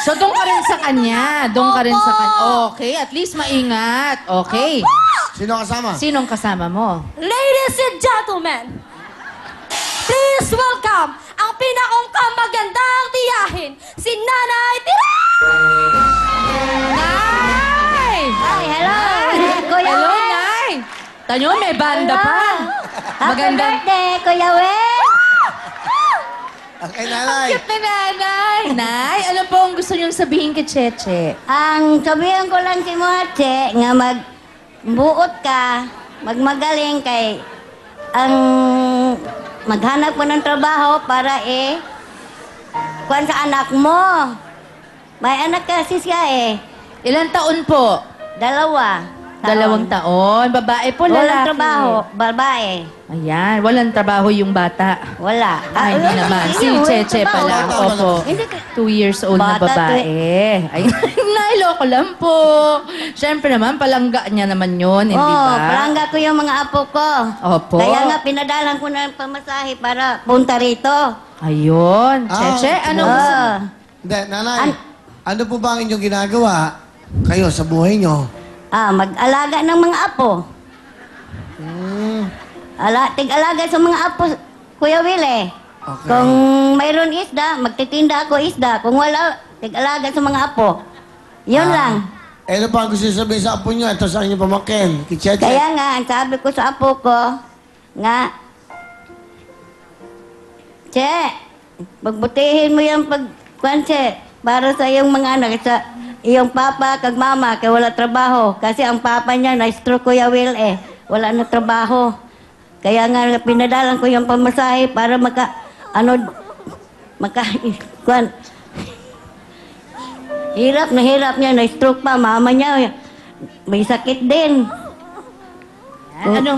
So, doon ka rin sa kanya. Doon ka rin sa kanya. Okay, at least maingat. Okay. Sino kasama? Sinong kasama mo? Ladies and gentlemen, please welcome ang pinakong kamagandang tiyahin, si Nanay Tira! Nay! Ay, hello! Kuya Hello, Wen! Nay! Tanyo, may banda pa. Happy birthday, Kuya Wen! Okay, nanay. Cute na nanay. Nay, ano po ang gusto niyong sabihin kay Cheche? Ang sabihin ko lang si Moche, nga magbuot ka, magmagaling kay ang maghanap mo ng trabaho para kuwan sa anak mo. May anak kasi siya Ilang taon po? 2 2 taon. Babae po, lalaki. Walang trabaho, babae. Ayan, walang trabaho yung bata. Wala. Ay, hindi naman. Si walang Cheche trabaho. pala. Bata pala. Opo. Hindi 2 years old na Bata, babae. Ay, nailoko lang po. Siyempre naman, palangga niya naman yun, hindi ba? Palangga ko yung mga apo ko. Opo. Kaya nga, pinadalan ko na ng pamasahe para punta rito. Ayun. Cheche, ano gusto mo? Hindi, nanay. Ano po ba ang inyong ginagawa kayo sa buhay nyo? Mag-alaga ng mga apo. Tig-alaga sa mga apo, Kuya Will Okay. Kung mayroon isda, magtitinda ako isda. Kung wala, tig-alaga sa mga apo. Yun lang. Ano pa ang gusto sabihin sa apo nyo? Ito sa inyong pamakin. Kicheche. Kaya nga, ang sabi ko sa apo ko, nga, Che, pagbutihin mo yung pagkwanse para sa iyong mga anak, sa iyong papa kag mama, kaya wala trabaho. Kasi ang papa niya, na-stroke Kuya Will wala na trabaho. Kaya nga, pinadalan ko yung pamasahe para hirap niya, na-stroke pa, mama niya, may sakit din. Ano?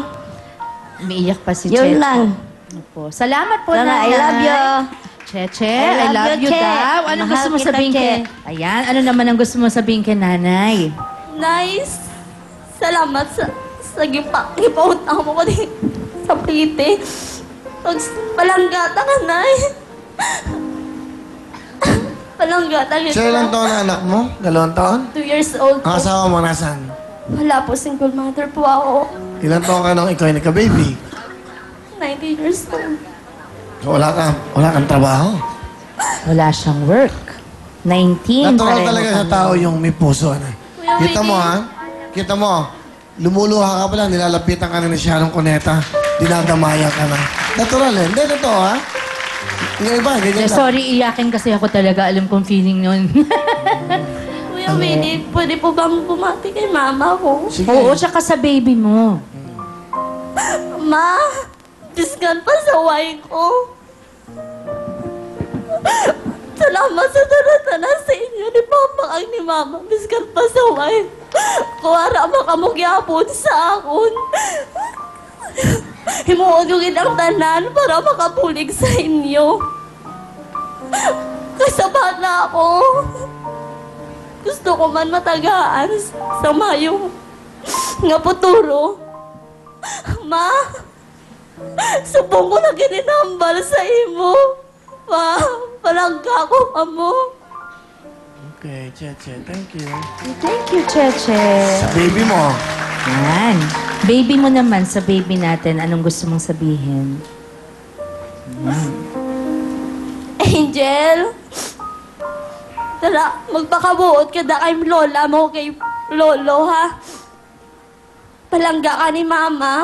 Umiiyak pa si Cheche. Yun lang. Opo. Salamat po, Sana, nanay. I love you. Cheche, I love you, you Che. daw. Anong Mahal gusto mo kita, sabihin Che. kay... Ayan, ano naman ang gusto mo sabihin kay nanay? Nice. Salamat sa gipautang mo ko din sa plite. Palanggata ka, Nay. Palanggata kita. Siya ilang taon na anak mo? 2 taon? 2 years old Ang po. asawa mo nasan? Wala po, single mother po ako. Ilang taon ka nang ikaw ay nagka-baby? 19 years old. So, wala kang trabaho. Wala siyang work. 19, Natural pareho talaga sa kami. tao yung may puso. Ano? Kuya Kita mo Willie. ha? Kita mo. Lumuluha ka pa lang, nilalapitan ka na ni Sharon Cuneta. Dinadamayan ka na. Natural Hindi, totoo ha? Yung iba, ganyan na. Sorry, iyakin kasi ako talaga. Alam kong feeling nun. Kuya Willie, pwede po bang bumati kay mama ko? Sige. Oo, tsaka sa baby mo. Ma, diskan pa sa way ko. Salamat sa tanan sa inyo ni Papa ang ni Mama. Diskan pa sa way. Kuwara makamugyapon sa akon. Himuugugin ang tanan para makapulig sa inyo. Kasabat na ako. Gusto ko man matagaan sa mayong nga puturo. Ma, subong ko na gininambal sa imo. Pa, palangga ko pa mo. Okay, Cheche. Thank you. Thank you, Cheche. Sa baby mo. Yan. Baby mo naman sa baby natin. Anong gusto mong sabihin? Angel, tara, magpakabuot ka da kay lola mo, kay lolo, ha? Palangga ka ni mama.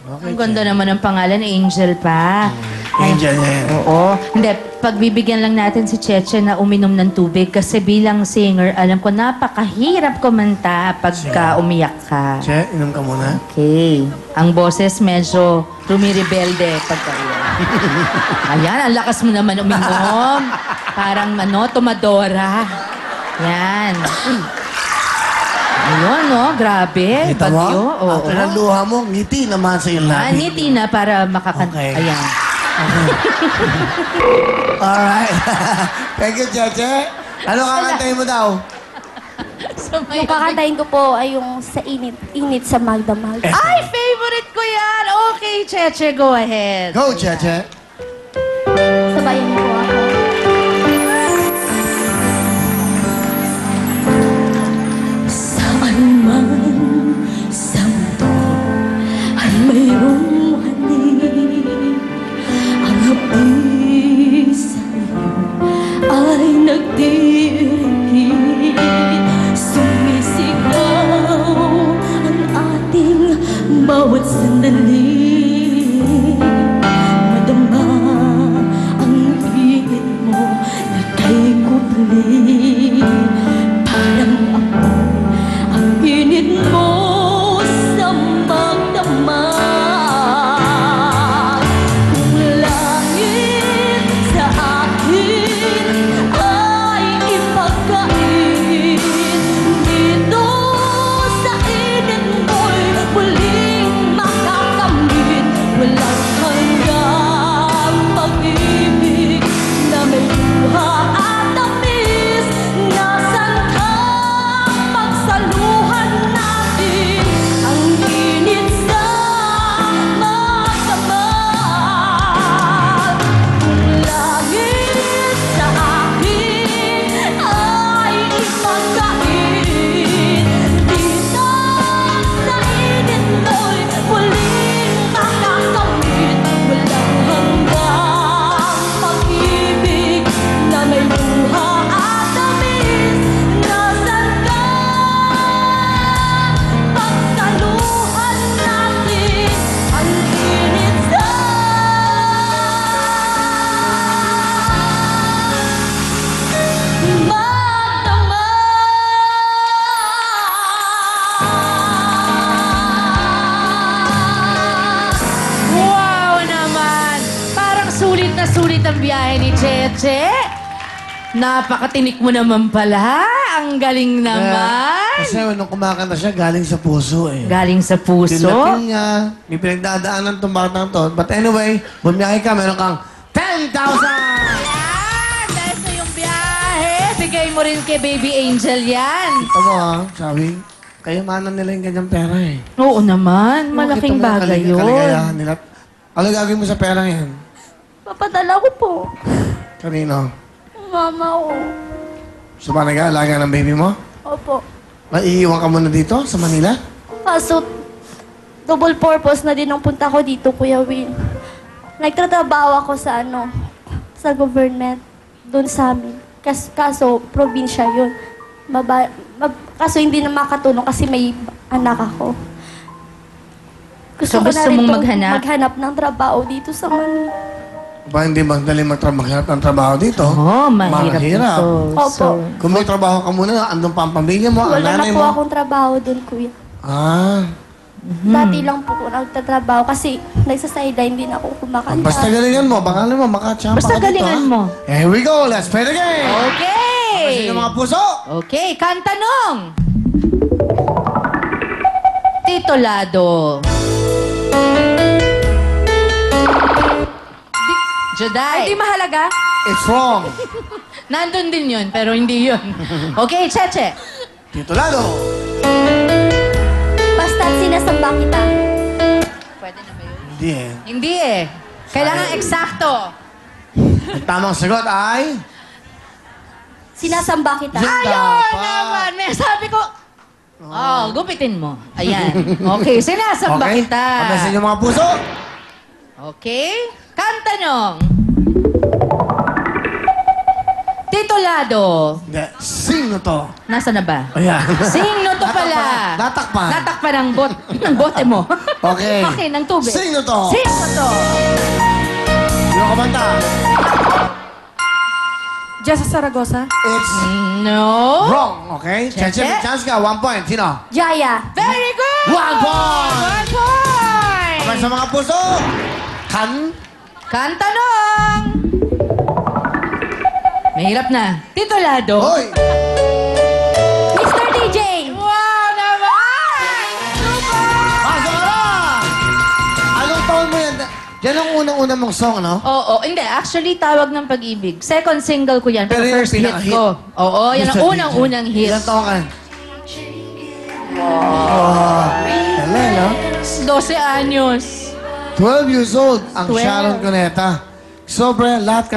Okay, Ang ganda naman ng pangalan, Angel pa. Angel yan. Oo. Hindi, pagbibigyan lang natin si Cheche na uminom ng tubig kasi bilang singer, alam ko napakahirap kumanta pagka umiyak ka. Che, inom ka muna. Okay. Ang boses medyo rumirebelde pagka iyak. Ayan, ang lakas mo naman uminom. Parang tumadora. Yan. Ayun, no? Grabe. Kita mo? Bagyo. Oo. After ng luha mo, ngiti naman sa iyong labi. Ngiti na para makakanta. Okay. Ayan. Alright. Thank you, Cheche. Ano kakantayin mo daw? Yung kakantayin ko po ay yung sa init sa Magda Magda. Ay, favorite ko yan! Okay, Cheche, go ahead. Go, Cheche. sabayan niyo po ako. Saan man sa mundo ay mayroong halik. Ang hapdi sa iyo ay nagdirigit. Sumisigaw ang ating bawat sandali. Madama ang init mo na kay kubli. Parang ako ang init mo sa magdamag. Kung langit sa akin ay ipagkain, dito sa init mo'y muling makakamit. Walang hanggang pag-ibig na may luha at tamis. Nasaan ka pagsaluhan natin ang init sa magdamag. Kung langit sa akin ay ipagkain, dito sa init mo'y muling makakamit. Walang hanggang pag-ibig na may luha at tamis. Nasaan ka pagsaluhan natin ang init sa magdamag. Wow naman! Parang sulit na sulit ang biyahe ni Cheche. Napakatinik mo naman pala. Ang galing naman. Kasi nung kumakanta siya, galing sa puso eh. Galing sa puso. Tinapin niya, may pinagdadaanan itong batang to. But anyway, bumiyahe ka, meron kang 10,000! Yan! Dahil sa yung biyahe, bigay mo rin kay Baby Angel yan. Ito mo ha, sabi, kayamanan nila yung ganyang pera eh. Oo naman. Malaking Ito mo, bagay yun. Kaligayahan nila. Ano gagawin mo sa pera yan? Papadala ko po. Kanino? Mama ko. So ba nag-aalaga ng baby mo? Opo. Maiiwan ka muna dito sa Manila? Kaso, double purpose na din ang punta ko dito, Kuya Will. Nagtatrabaho ako sa sa government, doon sa amin. Kaso, probinsya yun. Kaso hindi na makatulong kasi may anak ako. So, ko gusto na rin mong tong maghanap? ng trabaho dito sa Manila. Ba hindi magdali magtrabaho ng trabaho dito? Oo, mahirap Mahirap. ito. Opo. Kung may trabaho ka muna, andun pa ang pamilya mo, ang Wala na nanay po mo. akong trabaho doon, Kuya. Ah, Dati lang po ako nagtatrabaho kasi nagsasideline din ako kumakanta. basta galingan mo, baka mo, makachamba Basta ka dito, galingan ha? mo. Here we go, let's play the game! Okay! Kasi yung mga puso! Okay, kantanong! Tito Lado. Juday. Hindi mahalaga? It's wrong. Nandun din yun, pero hindi yun. Okay, Cheche. Tito Lado. Basta't sinasamba kita. Pwede na ba yun? Hindi eh. Hindi eh. Kailangan eksakto. Ang tamang sagot ay... Sinasamba kita. Ayun naman! May sabi ko... Oh, gupitin mo. Ayan. Okay, sinasamba Okay? kita. Pagkasin yung mga puso. Okay? Kantanong. Tito Lado. Hindi. Sino to? Nasaan na ba? Ayan. Sino to pala? Natakpan. Natakpan ang ng bote mo. Okay. Okay, ng tubig. Sino to? Sino to? Yung kumanta. Jessa Saragosa? It's No. wrong. Okay? Cheche? Cheche, may chance ka. 1 point. Sino? Jaya. Very good! 1 point! 1 point! Okay, sa mga puso. Kantanong. Mahirap na. Tito Lado. Hoy! Mr. DJ. Wow naman! Super! Pasok ka na! Anong taon mo yan? Yan ang unang-unang mong song, no? Oo, hindi. Actually, Tawag ng Pag-ibig. Second single ko yan, pero Pero yung first hit pinaka-hit. ko. Oo, yan ang Mr. unang-unang DJ. hit. Ilang taon ka? Oh, dali, no? 12 anyos. 12 years old ang 12. Sharon Cuneta. Sobre lahat